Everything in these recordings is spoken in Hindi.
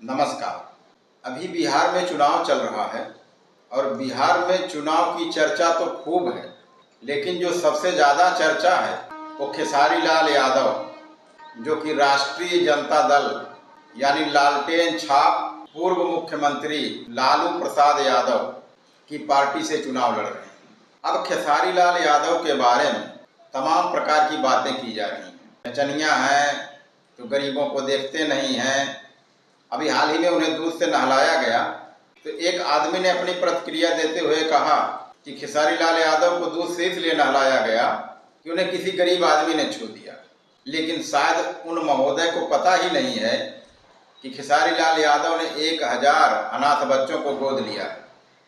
नमस्कार। अभी बिहार में चुनाव चल रहा है और बिहार में चुनाव की चर्चा तो खूब है, लेकिन जो सबसे ज़्यादा चर्चा है वो खेसारी लाल यादव, जो कि राष्ट्रीय जनता दल यानी लालटेन छाप पूर्व मुख्यमंत्री लालू प्रसाद यादव की पार्टी से चुनाव लड़ रहे हैं। अब खेसारी लाल यादव के बारे में तमाम प्रकार की बातें की जा रही हैं। नचनिया हैं तो गरीबों को देखते नहीं हैं। अभी हाल ही में उन्हें दूध से नहलाया गया तो एक आदमी ने अपनी प्रतिक्रिया देते हुए कहा कि खेसारी लाल यादव को दूध से इसलिए नहलाया गया कि उन्हें किसी गरीब आदमी ने छू दिया। लेकिन शायद उन महोदय को पता ही नहीं है कि खेसारी लाल यादव ने 1000 अनाथ बच्चों को गोद लिया है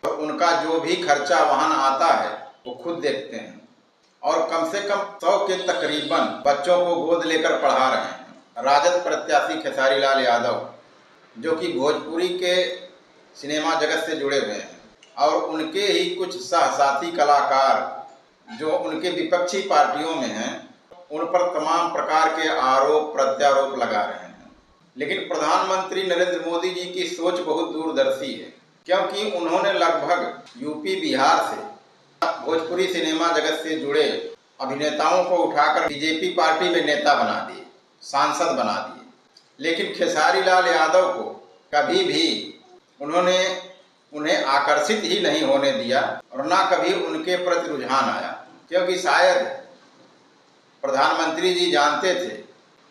और उनका जो भी खर्चा वहां आता है वो खुद देखते हैं और कम से कम 100 के तकरीबन बच्चों को गोद लेकर पढ़ा रहे हैं। राजद प्रत्याशी खेसारी लाल यादव, जो कि भोजपुरी के सिनेमा जगत से जुड़े हुए हैं, और उनके ही कुछ सहसाथी कलाकार जो उनके विपक्षी पार्टियों में हैं, उन पर तमाम प्रकार के आरोप प्रत्यारोप लगा रहे हैं। लेकिन प्रधानमंत्री नरेंद्र मोदी जी की सोच बहुत दूरदर्शी है, क्योंकि उन्होंने लगभग यूपी बिहार से भोजपुरी सिनेमा जगत से जुड़े अभिनेताओं को उठाकर बीजेपी पार्टी में नेता बना दिए, सांसद बना दिए। लेकिन खेसारी लाल यादव को कभी भी उन्हें आकर्षित ही नहीं होने दिया और ना कभी उनके प्रति रुझान आया, क्योंकि शायद प्रधानमंत्री जी जानते थे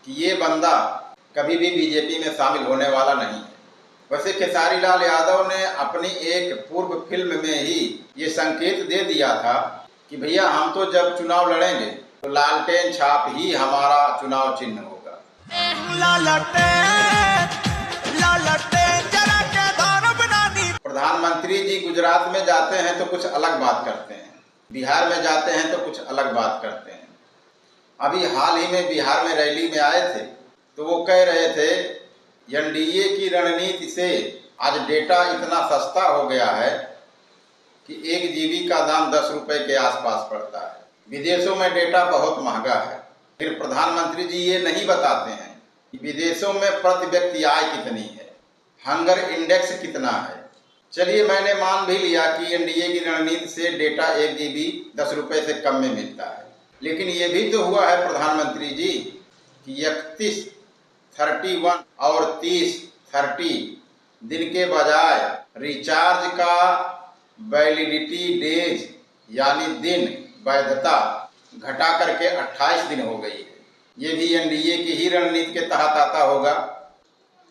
कि ये बंदा कभी भी बीजेपी में शामिल होने वाला नहीं है। वैसे खेसारी लाल यादव ने अपनी एक पूर्व फिल्म में ही ये संकेत दे दिया था कि भैया हम तो जब चुनाव लड़ेंगे तो लालटेन छाप ही हमारा चुनाव चिन्ह होगा। प्रधानमंत्री जी गुजरात में जाते हैं तो कुछ अलग बात करते हैं, बिहार में जाते हैं तो कुछ अलग बात करते हैं। अभी हाल ही में बिहार में रैली में आए थे तो वो कह रहे थे एनडीए की रणनीति से आज डेटा इतना सस्ता हो गया है कि 1 GB का दाम 10 रुपए के आसपास पड़ता है। विदेशों में डेटा बहुत महंगा है। फिर प्रधानमंत्री जी ये नहीं बताते हैं कि विदेशों में प्रति व्यक्ति आय कितनी है, हंगर इंडेक्स कितना है। चलिए मैंने मान भी लिया कि एनडीए की रणनीति से डेटा 1 GB 10 रुपए से कम में मिलता है, लेकिन ये भी तो हुआ है प्रधानमंत्री जी कि 31, 31 और 30 दिन के बजाय रिचार्ज का वैलिडिटी डेज यानी दिन वैधता घटा करके 28 दिन हो गई है। ये भी एनडीए की ही रणनीति के तहत आता होगा।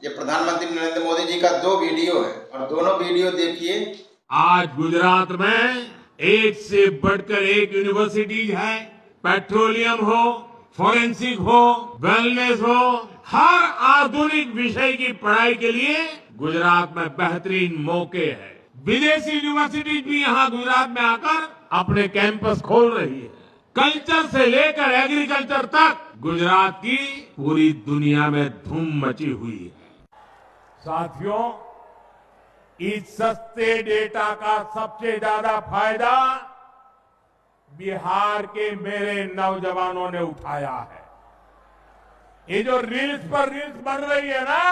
ये प्रधानमंत्री नरेंद्र मोदी जी का 2 वीडियो है और दोनों वीडियो देखिए। आज गुजरात में एक से बढ़कर एक यूनिवर्सिटीज है। पेट्रोलियम हो, फोरेंसिक हो, वेलनेस हो, हर आधुनिक विषय की पढ़ाई के लिए गुजरात में बेहतरीन मौके हैं। विदेशी यूनिवर्सिटीज भी यहाँ गुजरात में आकर अपने कैंपस खोल रही है। कल्चर से लेकर एग्रीकल्चर तक गुजरात की पूरी दुनिया में धूम मची हुई है। साथियों, इस सस्ते डेटा का सबसे ज्यादा फायदा बिहार के मेरे नौजवानों ने उठाया है। ये जो रील्स पर रील्स बन रही है ना,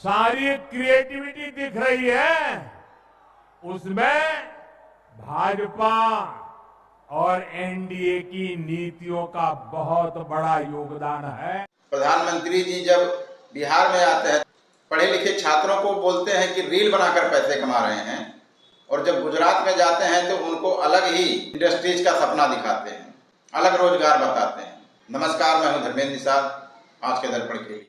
सारी क्रिएटिविटी दिख रही है, उसमें भाजपा और एनडीए की नीतियों का बहुत बड़ा योगदान है। प्रधानमंत्री जी जब बिहार में आते हैं, पढ़े लिखे छात्रों को बोलते हैं कि रील बनाकर पैसे कमा रहे हैं, और जब गुजरात में जाते हैं तो उनको अलग ही इंडस्ट्रीज का सपना दिखाते हैं, अलग रोजगार बताते हैं। नमस्कार, मैं हूं धर्मेंद्र निषाद, आज के दर्पण के लिए।